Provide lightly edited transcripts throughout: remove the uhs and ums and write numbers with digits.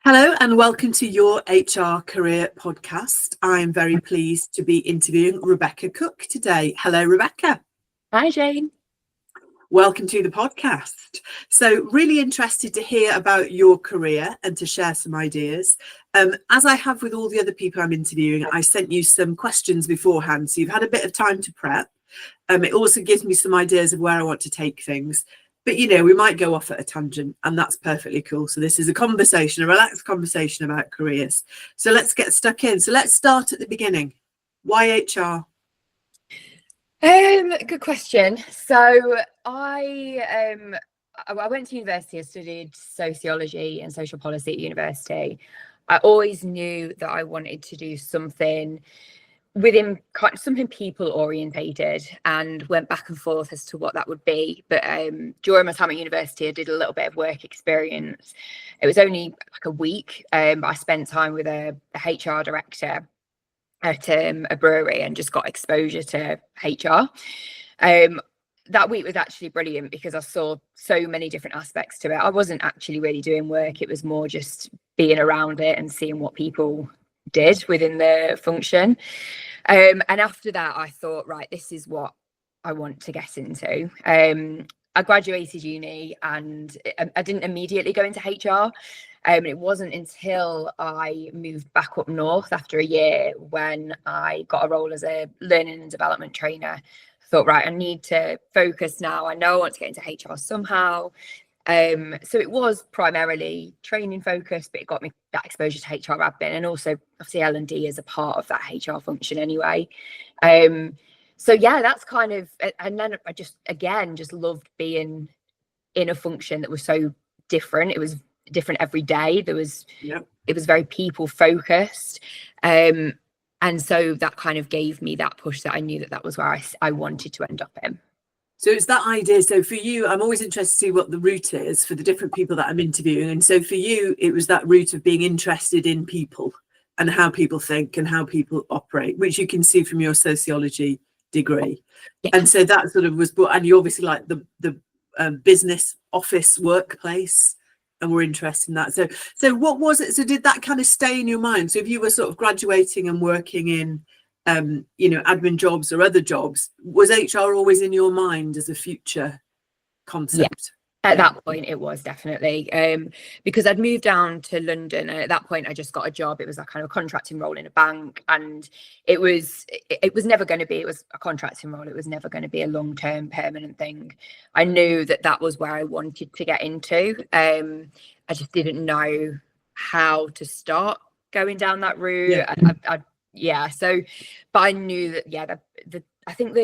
Hello and welcome to your HR Career Podcast. I'm very pleased to be interviewing Rebecca Cook today. Hello, Rebecca. Hi, Jane. Welcome to the podcast. So really interested to hear about your career and to share some ideas. As I have with all the other people I'm interviewing, I sent you some questions beforehand, so you've had a bit of time to prep. It also gives me some ideas of where I want to take things. But, we might go off at a tangent, and that's perfectly cool. So this is a relaxed conversation about careers. So let's get stuck in. So let's start at the beginning. Why HR? Good question. So I went to university. I studied sociology and social policy at university. I always knew that I wanted to do something within something people orientated, and went back and forth as to what that would be. But during my time at university, I did a little bit of work experience. It was only like a week, but I spent time with a HR director at a brewery and just got exposure to HR. That week was actually brilliant because I saw so many different aspects to it. I wasn't actually really doing work. It was more just being around it and seeing what people did within the function. And after that, I thought, right, this is what I want to get into. I graduated uni and I didn't immediately go into HR. It wasn't until I moved back up north after a year when I got a role as a learning and development trainer. I thought, right, I need to focus now. I know I want to get into HR somehow. So it was primarily training focused, but it got me that exposure to HR admin, and also obviously L&D is a part of that HR function anyway. So yeah, that's kind of, and then I just loved being in a function that was so different. It was different every day. It was very people focused. And so that kind of gave me that push that I knew that was where I wanted to end up in. So it's that idea. So for you, I'm always interested to see what the route is for the different people that I'm interviewing. And so for you, it was that route of being interested in people and how people think and how people operate, which you can see from your sociology degree. Yeah. And so that sort of was, and you obviously like the business office workplace, and we're interested in that. So what was it? So did that kind of stay in your mind? So if you were sort of graduating and working in admin jobs or other jobs, was HR always in your mind as a future concept? At that point it was definitely, because I'd moved down to London, and at that point I just got a job. It was a kind of contracting role in a bank, and it was never going to be, it was a contracting role. It was never going to be a long-term permanent thing. I knew that was where I wanted to get into. I just didn't know how to start going down that route. But I knew that I think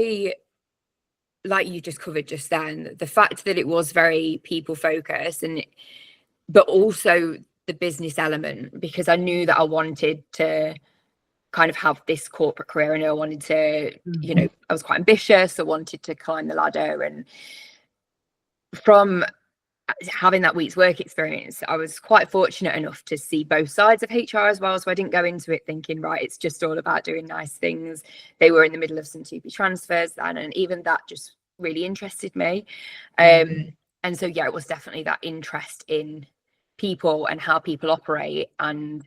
like you just covered just then, the fact that it was very people focused, but also the business element, because I knew that I wanted to kind of have this corporate career. I know I wanted to, I was quite ambitious. I wanted to climb the ladder, and from having that week's work experience, I was quite fortunate enough to see both sides of HR as well. So I didn't go into it thinking, right, it's just all about doing nice things. They were in the middle of some 2P transfers then, and even that just really interested me. And so, it was definitely that interest in people and how people operate, and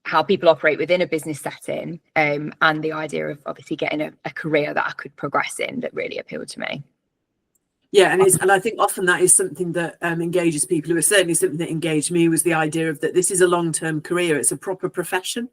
how people operate within a business setting, and the idea of obviously getting a career that I could progress in, that really appealed to me. Yeah, and I think often that is something that engages people. It was certainly something that engaged me, was the idea of that this is a long-term career. It's a proper profession.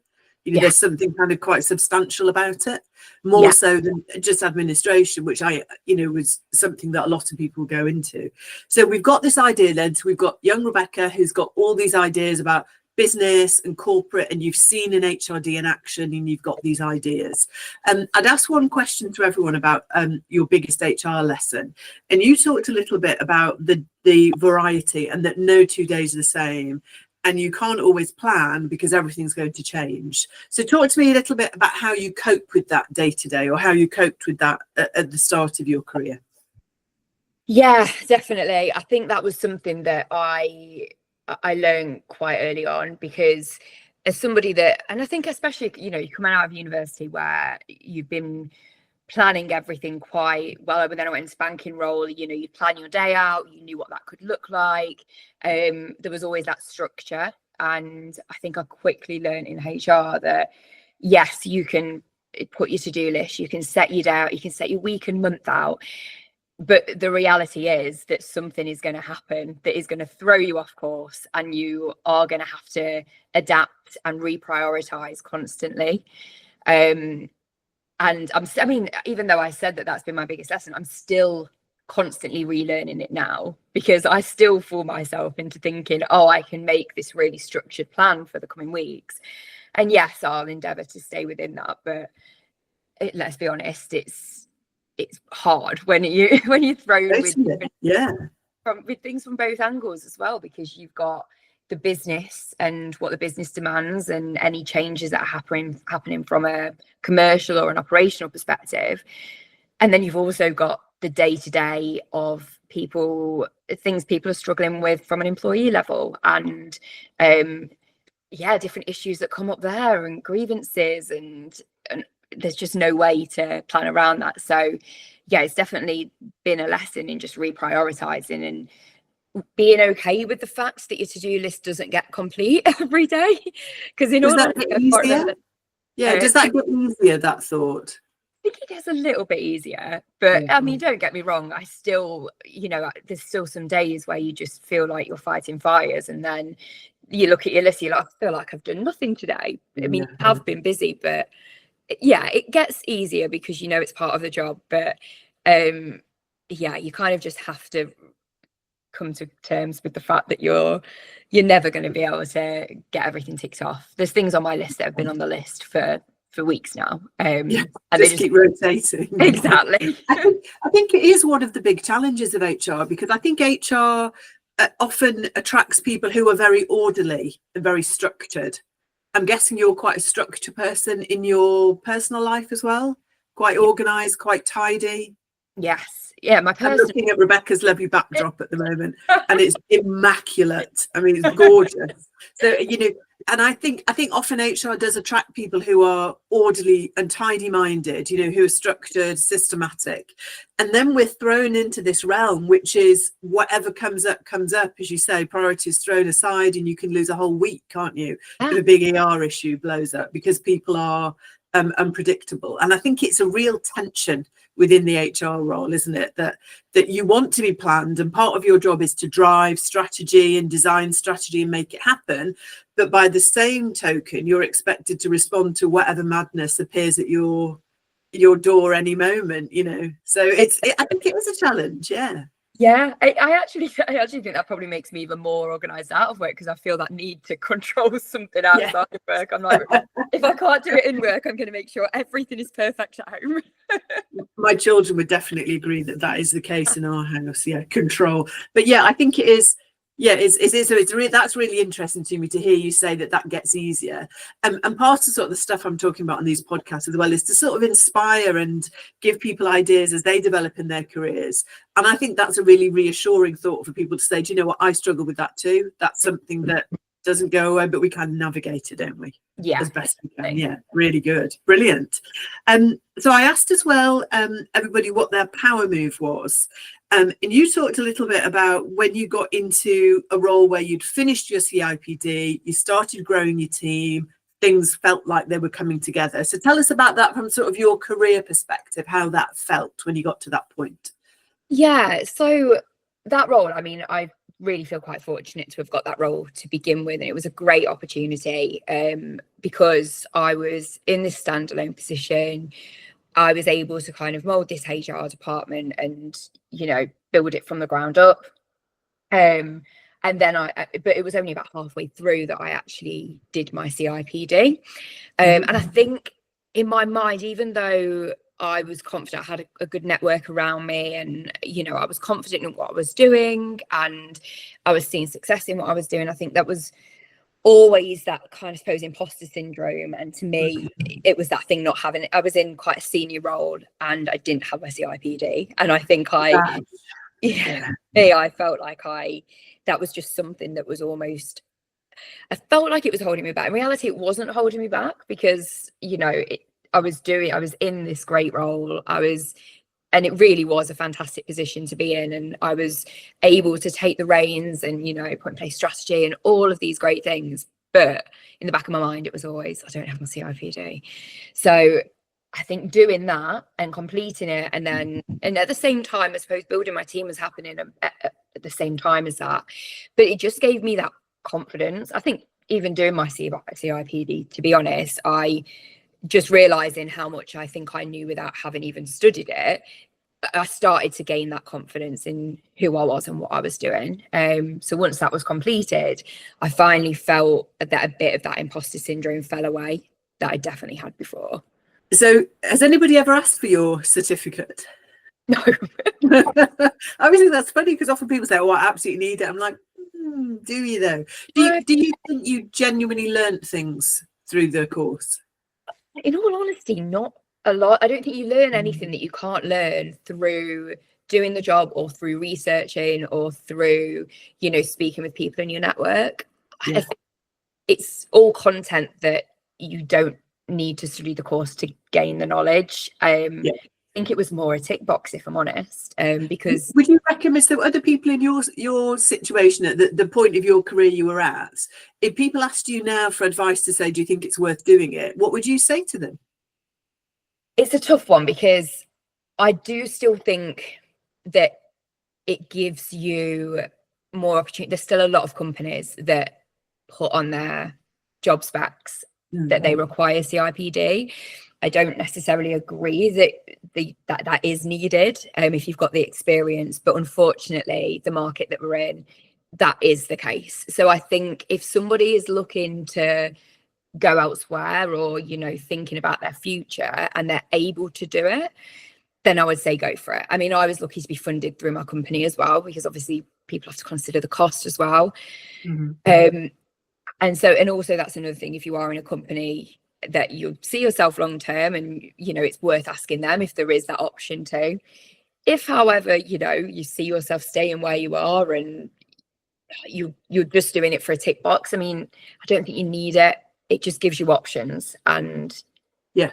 There's something kind of quite substantial about it, more so than just administration, which was something that a lot of people go into. So we've got this idea then. So we've got young Rebecca, who's got all these ideas about business and corporate, and you've seen an HRD in action, and you've got these ideas. I'd ask one question to everyone about your biggest HR lesson, and you talked a little bit about the variety, and that no 2 days are the same, and you can't always plan because everything's going to change. So talk to me a little bit about how you cope with that day to day, or how you coped with that at the start of your career. Yeah, definitely. I think that was something that I learned quite early on, because as somebody that, and I think especially, you come out of university where you've been planning everything quite well. But then I went into banking role, you'd plan your day out, you knew what that could look like. There was always that structure. And I think I quickly learned in HR that yes, you can put your to-do list, you can set your day out, you can set your week and month out, but the reality is that something is going to happen that is going to throw you off course, and you are going to have to adapt and reprioritize constantly. And I mean, even though I said that that's been my biggest lesson, I'm still constantly relearning it now, because I still fool myself into thinking, oh, I can make this really structured plan for the coming weeks. And yes, I'll endeavour to stay within that, but let's be honest, it's hard when you're thrown with things from both angles as well, because you've got the business and what the business demands and any changes that are happening from a commercial or an operational perspective, and then you've also got the day-to-day of things people are struggling with from an employee level, and different issues that come up there, and grievances, and there's just no way to plan around that. So yeah, it's definitely been a lesson in just reprioritizing and being okay with the fact that your to-do list doesn't get complete every day, because in order does that get easier, that thought? I think it gets a little bit easier, but I mean, don't get me wrong, I still, there's still some days where you just feel like you're fighting fires, and then you look at your list, you're like, I feel like I've done nothing today. I mean, I have been busy, but yeah, it gets easier because it's part of the job. But you kind of just have to come to terms with the fact that you're never going to be able to get everything ticked off. There's things on my list that have been on the list for weeks now, and they just keep rotating. Exactly. I think it is one of the big challenges of HR, because I think HR often attracts people who are very orderly and very structured. I'm guessing you're quite a structured person in your personal life as well, quite organized, quite tidy. Yes. Yeah, I'm looking at Rebecca's lovely backdrop at the moment, and it's immaculate. I mean, it's gorgeous. So, and I think often HR does attract people who are orderly and tidy-minded, who are structured, systematic. And then we're thrown into this realm, which is whatever comes up, as you say, priorities thrown aside, and you can lose a whole week, can't you? If a big ER issue blows up, because people are unpredictable. And I think it's a real tension within the HR role, isn't it, that you want to be planned, and part of your job is to drive strategy and design strategy and make it happen, but by the same token you're expected to respond to whatever madness appears at your door any moment, so I think it was a challenge. I actually think that probably makes me even more organized out of work, because I feel that need to control something outside of work. I'm like, if I can't do it in work, I'm going to make sure everything is perfect at home. My children would definitely agree that is the case in our house. Control. But I think it is. That's really interesting to me to hear you say that gets easier. And part of sort of the stuff I'm talking about on these podcasts as well is to sort of inspire and give people ideas as they develop in their careers. And I think that's a really reassuring thought for people to say, do you know what, I struggle with that too. That's something that doesn't go away, but we can navigate it, don't we? As best we can. Really good. Brilliant. So I asked as well, everybody what their power move was. And you talked a little bit about when you got into a role where you'd finished your CIPD, you started growing your team, things felt like they were coming together. So tell us about that from sort of your career perspective, how that felt when you got to that point. Yeah, so that role, I mean, I really feel quite fortunate to have got that role to begin with, and it was a great opportunity because I was in this standalone position. I was able to kind of mold this HR department and build it from the ground up, and then but it was only about halfway through that I actually did my CIPD, and I think in my mind, even though I was confident, I had a good network around me, and I was confident in what I was doing, and I was seeing success in what I was doing, I think that was always that kind of, I suppose, imposter syndrome. And to me, it was that thing not having it. I was in quite a senior role and I didn't have my CIPD, and I think I felt like that was just something that was almost, I felt like it was holding me back. In reality, it wasn't holding me back, because I was in this great role. I was and it really was a fantastic position to be in, and I was able to take the reins and, you know, put in place strategy and all of these great things. But in the back of my mind, it was always, I don't have my CIPD. So I think doing that and completing it, and then, and at the same time, I suppose building my team was happening at the same time as that. But it just gave me that confidence. I think even doing my CIPD, to be honest, I just realizing how much I think I knew without having even studied it, I started to gain that confidence in who I was and what I was doing. So once that was completed, I finally felt that a bit of that imposter syndrome fell away that I definitely had before. So has anybody ever asked for your certificate? No. I always think that's funny, because often people say, oh, I absolutely need it. I'm like, do you though? Do you think you genuinely learnt things through the course? In all honesty, not a lot. I don't think you learn anything that you can't learn through doing the job or through researching or through, you know, speaking with people in your network. Yeah. It's all content that you don't need to study the course to gain the knowledge. I think it was more a tick box, if I'm honest, because would you reckon, Miss, there were other people in your situation at the point of your career you were at, if people asked you now for advice to say, do you think it's worth doing it, what would you say to them? It's a tough one, because I do still think that it gives you more opportunity. There's still a lot of companies that put on their job specs that they require CIPD. I don't necessarily agree that that is needed if you've got the experience, but unfortunately, the market that we're in, that is the case. So I think if somebody is looking to go elsewhere, or, you know, thinking about their future and they're able to do it, then I would say go for it. I mean, I was lucky to be funded through my company as well, because obviously people have to consider the cost as well. And so, and also that's another thing, if you are in a company that you see yourself long term, and, you know, it's worth asking them if there is that option too. If, however, you know, you see yourself staying where you are and you're just doing it for a tick box, I mean, I don't think you need it. It just gives you options, and I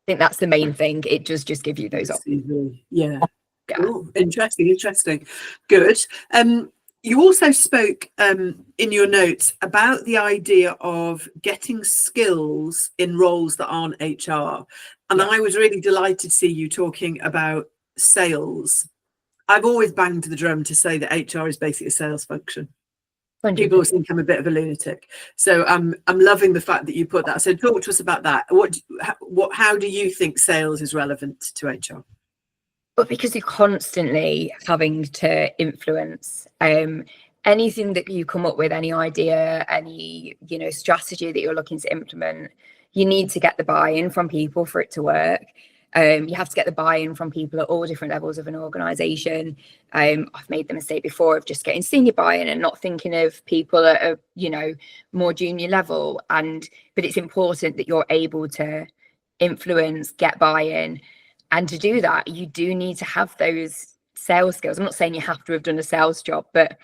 think that's the main thing. It does just give you those options. Ooh, interesting, good. You also spoke in your notes about the idea of getting skills in roles that aren't HR. And I was really delighted to see you talking about sales. I've always banged the drum to say that HR is basically a sales function. 100%. People always think I'm a bit of a lunatic. So I'm loving the fact that you put that. So talk to us about that. How do you think sales is relevant to HR? But because you're constantly having to influence anything that you come up with, any idea, any, you know, strategy that you're looking to implement, you need to get the buy-in from people for it to work. You have to get the buy-in from people at all different levels of an organization. I've made the mistake before of just getting senior buy-in and not thinking of people at a, you know, more junior level. But it's important that you're able to influence, get buy-in. And to do that, you do need to have those sales skills. I'm not saying you have to have done a sales job, but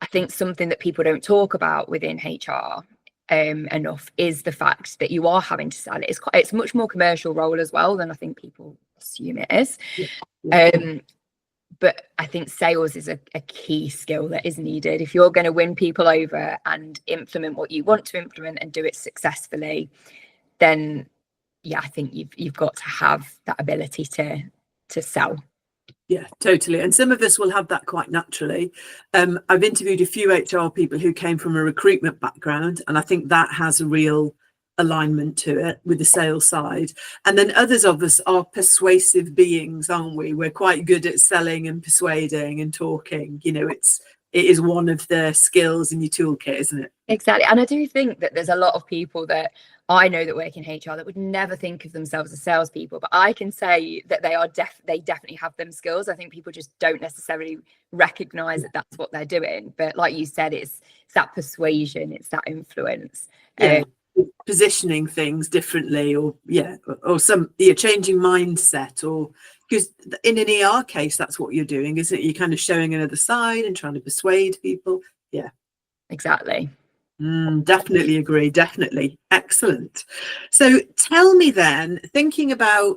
I think something that people don't talk about within HR enough is the fact that you are having to sell it. It's much more commercial role as well than I think people assume it is. But I think sales is a key skill that is needed. If you're going to win people over and implement what you want to implement and do it successfully, then I think you've got to have that ability to sell. Yeah, totally. And some of us will have that quite naturally. I've interviewed a few HR people who came from a recruitment background, and I think that has a real alignment to it with the sales side. And then others of us are persuasive beings, aren't we? We're quite good at selling and persuading and talking. You know, it is one of the skills in your toolkit, isn't it? Exactly. And I do think that there's a lot of people that I know that work in HR that would never think of themselves as salespeople, but I can say that they definitely have them skills. I think people just don't necessarily recognize that that's what they're doing. But like you said, it's that persuasion, it's that influence. Positioning things differently, or some changing mindset, or because in an ER case, that's what you're doing, isn't it? You're kind of showing another side and trying to persuade people. Yeah, exactly. Definitely agree. Definitely. Excellent. So tell me then, thinking about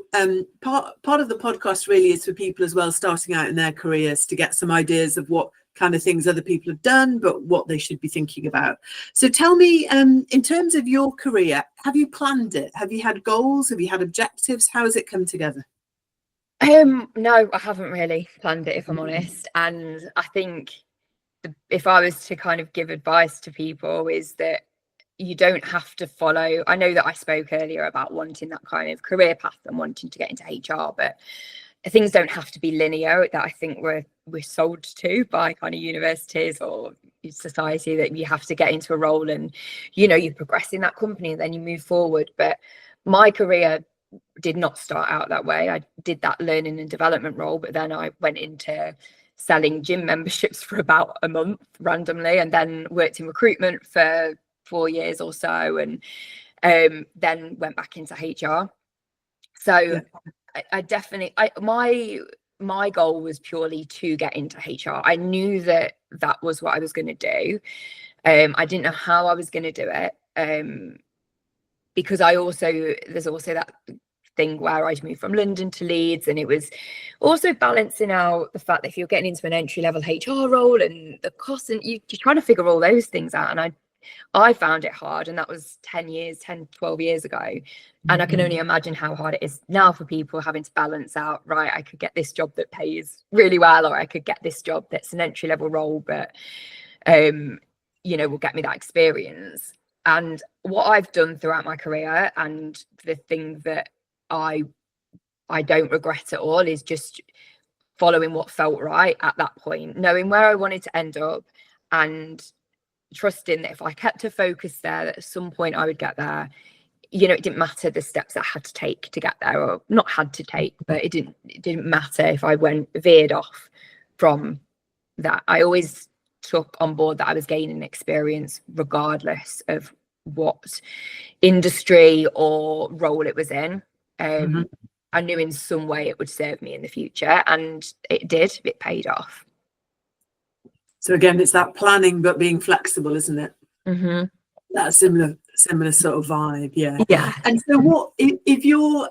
part of the podcast really is for people as well starting out in their careers to get some ideas of what kind of things other people have done, but what they should be thinking about. So tell me, in terms of your career, have you planned it? Have you had goals? Have you had objectives? How has it come together? No, I haven't really planned it, if I'm honest. And I think if I was to kind of give advice to people, is that you don't have to follow. I know that I spoke earlier about wanting that kind of career path and wanting to get into HR, but things don't have to be linear. That I think we're sold to by kind of universities or society, that you have to get into a role and you progress in that company and then you move forward. But my career did not start out that way. I did that learning and development role, but then I went into selling gym memberships for about a month randomly, and then worked in recruitment for 4 years or so, and then went back into HR. So Yeah. I definitely, my goal was purely to get into HR. I knew that was what I was going to do. I didn't know how I was going to do it, because there's also that thing where I'd moved from London to Leeds, and it was also balancing out the fact that if you're getting into an entry-level HR role and the costs, and you're trying to figure all those things out, and I found it hard, and that was 10, 12 years ago. And I can only imagine how hard it is now for people having to balance out, right, I could get this job that pays really well, or I could get this job that's an entry-level role, but will get me that experience. And what I've done throughout my career, and the thing that I don't regret at all, is just following what felt right at that point, knowing where I wanted to end up, and trusting that if I kept a focus there, that at some point I would get there. It didn't matter the steps I had to take to get there, or not had to take, but it didn't matter if I veered off from that. I always took on board that I was gaining experience I of what industry or role it was in. I knew in some way it would serve me in the future, and it did. It paid off. So again, it's that planning but being flexible, isn't it? That similar sort of vibe. Yeah. And so what if you're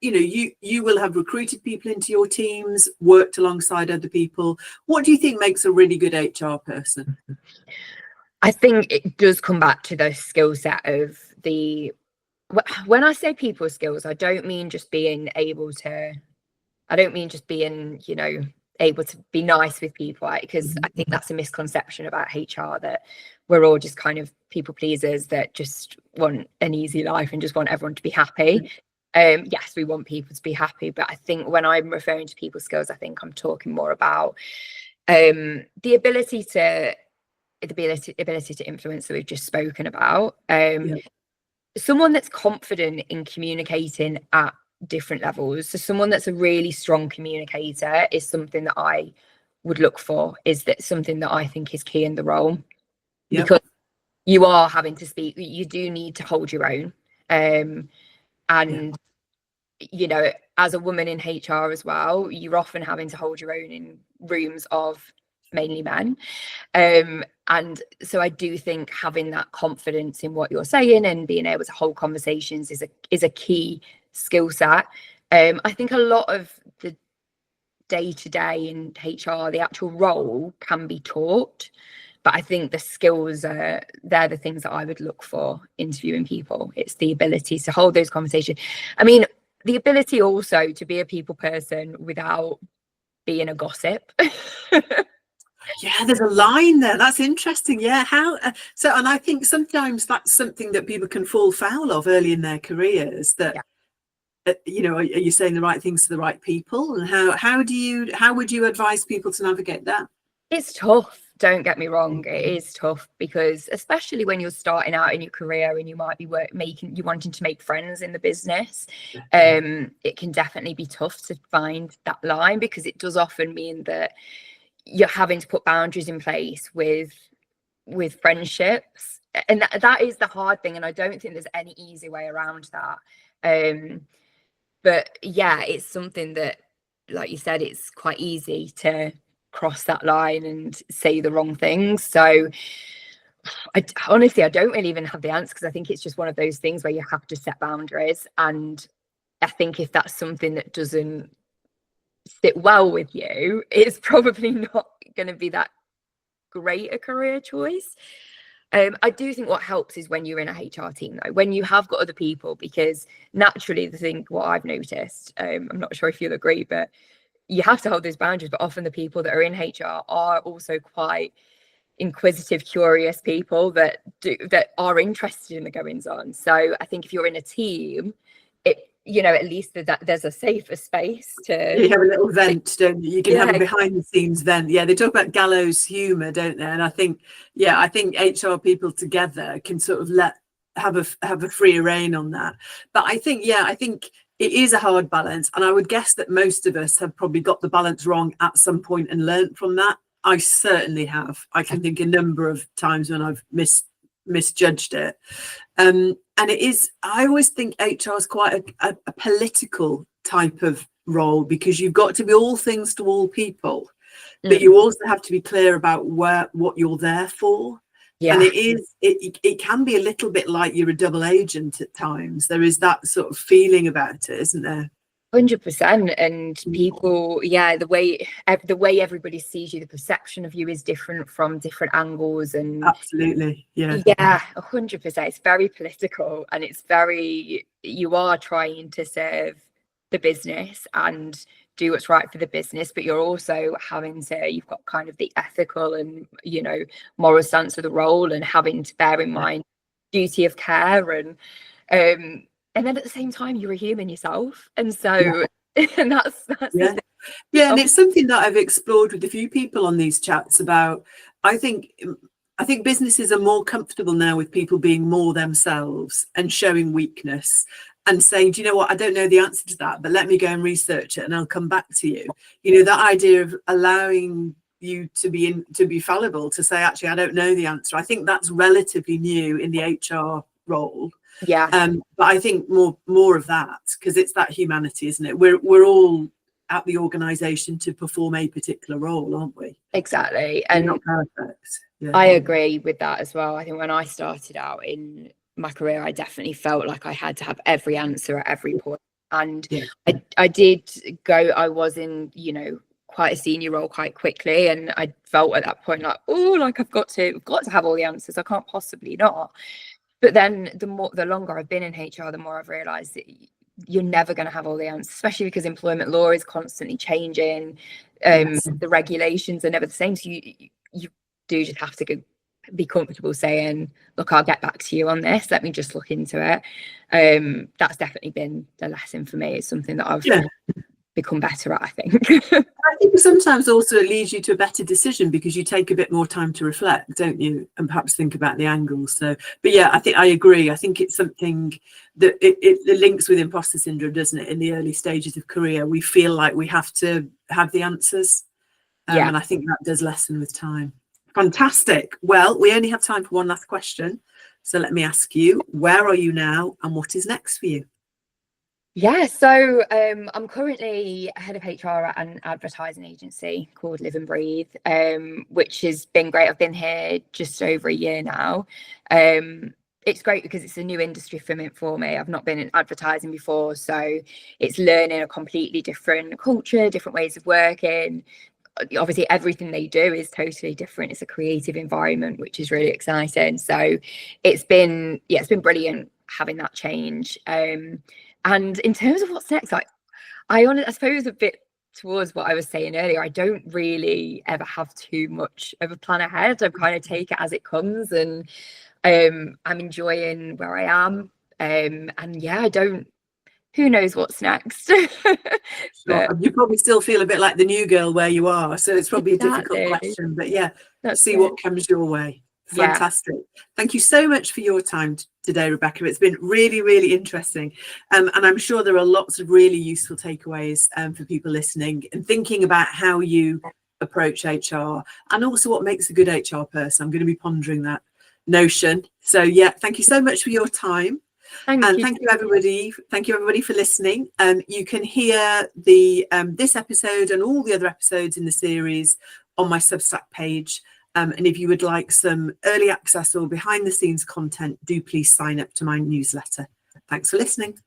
you will have recruited people into your teams, worked alongside other people. What do you think makes a really good HR person? I think it does come back to the skill set of when I say people skills, I don't mean just being able to be nice with people, because I think that's a misconception about HR, that we're all just kind of people pleasers that just want an easy life and just want everyone to be happy. Yes, we want people to be happy, but I think when I'm referring to people skills, I think I'm talking more about the ability to influence that we've just spoken about. Someone that's confident in communicating at different levels. So someone that's a really strong communicator is something that I would look for. Is that something that I think is key in the role? Because you are having to speak, you do need to hold your own. As a woman in HR as well, you're often having to hold your own in rooms of mainly men. And so I do think having that confidence in what you're saying and being able to hold conversations is a key skill set. I think a lot of the day-to-day in HR, the actual role, can be taught, but I think the skills they're the things that I would look for interviewing people. It's the ability to hold those conversations. I mean, the ability also to be a people person without being a gossip. Yeah, there's a line there. That's interesting. Yeah, how so? And I think sometimes that's something that people can fall foul of early in their careers. That are you saying the right things to the right people? And how would you advise people to navigate that? It's tough. Don't get me wrong. It is tough, because especially when you're starting out in your career and you might be wanting to make friends in the business, it can definitely be tough to find that line, because it does often mean that you're having to put boundaries in place with friendships, and that is the hard thing, and I don't think there's any easy way around that. But yeah, it's something that, like you said, it's quite easy to cross that line and say the wrong things. So Honestly, I don't really even have the answer, because I think it's just one of those things where you have to set boundaries. And I think if that's something that doesn't sit well with you, it's probably not going to be that great a career choice. I do think what helps is when you're in a HR team, though, when you have got other people, because naturally what I've noticed, I'm not sure if you'll agree, but you have to hold those boundaries. But often the people that are in HR are also quite inquisitive, curious people that are interested in the goings on. So I think if you're in a team, at least there's a safer space to. You have a little vent, don't you? You can have a behind the scenes vent. Yeah, they talk about gallows humor, don't they? And I think HR people together can sort of have a freer rein on that. But I think it is a hard balance, and I would guess that most of us have probably got the balance wrong at some point and learned from that. I certainly have. I can think a number of times when I've misjudged it. And it is, I always think HR is quite a political type of role, because you've got to be all things to all people, but you also have to be clear about what you're there for. Yeah. And it can be a little bit like you're a double agent at times. There is that sort of feeling about it, isn't there? 100%. And people, the way everybody sees you, the perception of you is different from different angles. And absolutely, 100%. It's very political, and you are trying to serve the business and do what's right for the business, but you're also you've got kind of the ethical and moral stance of the role, and having to bear in mind duty of care, and then at the same time you're a human yourself, and so and that's and it's something that I've explored with a few people on these chats about. I think businesses are more comfortable now with people being more themselves and showing weakness and saying, do you know what, I don't know the answer to that, but let me go and research it and I'll come back to you. That idea of allowing you to be fallible, to say, actually, I don't know the answer. I think that's relatively new in the HR role. But I think more of that, because it's that humanity, isn't it? We're all at the organisation to perform a particular role, aren't we? Exactly. We're and not perfect. I agree with that as well. I think when I started out in my career, I definitely felt like I had to have every answer at every point. And I was in quite a senior role quite quickly, and I felt at that point like I've got to have all the answers. I can't possibly not. But then the longer I've been in HR, the more I've realized that you're never going to have all the answers, especially because employment law is constantly changing. The regulations are never the same. So you do just have to be comfortable saying, look, I'll get back to you on this. Let me just look into it. That's definitely been the lesson for me. It's something that I've become better at, I think. I think sometimes also it leads you to a better decision, because you take a bit more time to reflect, don't you, and perhaps think about the angles. So, but I think I agree. I think it's something that it links with imposter syndrome, doesn't it? In the early stages of career, we feel like we have to have the answers, and I think that does lessen with time. Fantastic. Well, we only have time for one last question, so let me ask you, where are you now and what is next for you? So I'm currently head of HR at an advertising agency called Live and Breathe, which has been great. I've been here just over a year now. It's great because it's a new industry for me. I've not been in advertising before, so it's learning a completely different culture, different ways of working. Obviously, everything they do is totally different. It's a creative environment, which is really exciting. So it's been brilliant having that change. And in terms of what's next, I suppose a bit towards what I was saying earlier, I don't really ever have too much of a plan ahead. I kind of take it as it comes, and I'm enjoying where I am. Who knows what's next? But you probably still feel a bit like the new girl where you are. So it's probably a difficult question, but see what comes your way. Fantastic. Thank you so much for your time today, Rebecca. It's been really, really interesting. And I'm sure there are lots of really useful takeaways for people listening and thinking about how you approach HR, and also what makes a good HR person. I'm going to be pondering that notion. So thank you so much for your time. Thank you everybody. Thank you everybody for listening. You can hear the this episode and all the other episodes in the series on my Substack page. And if you would like some early access or behind the scenes content, do please sign up to my newsletter. Thanks for listening.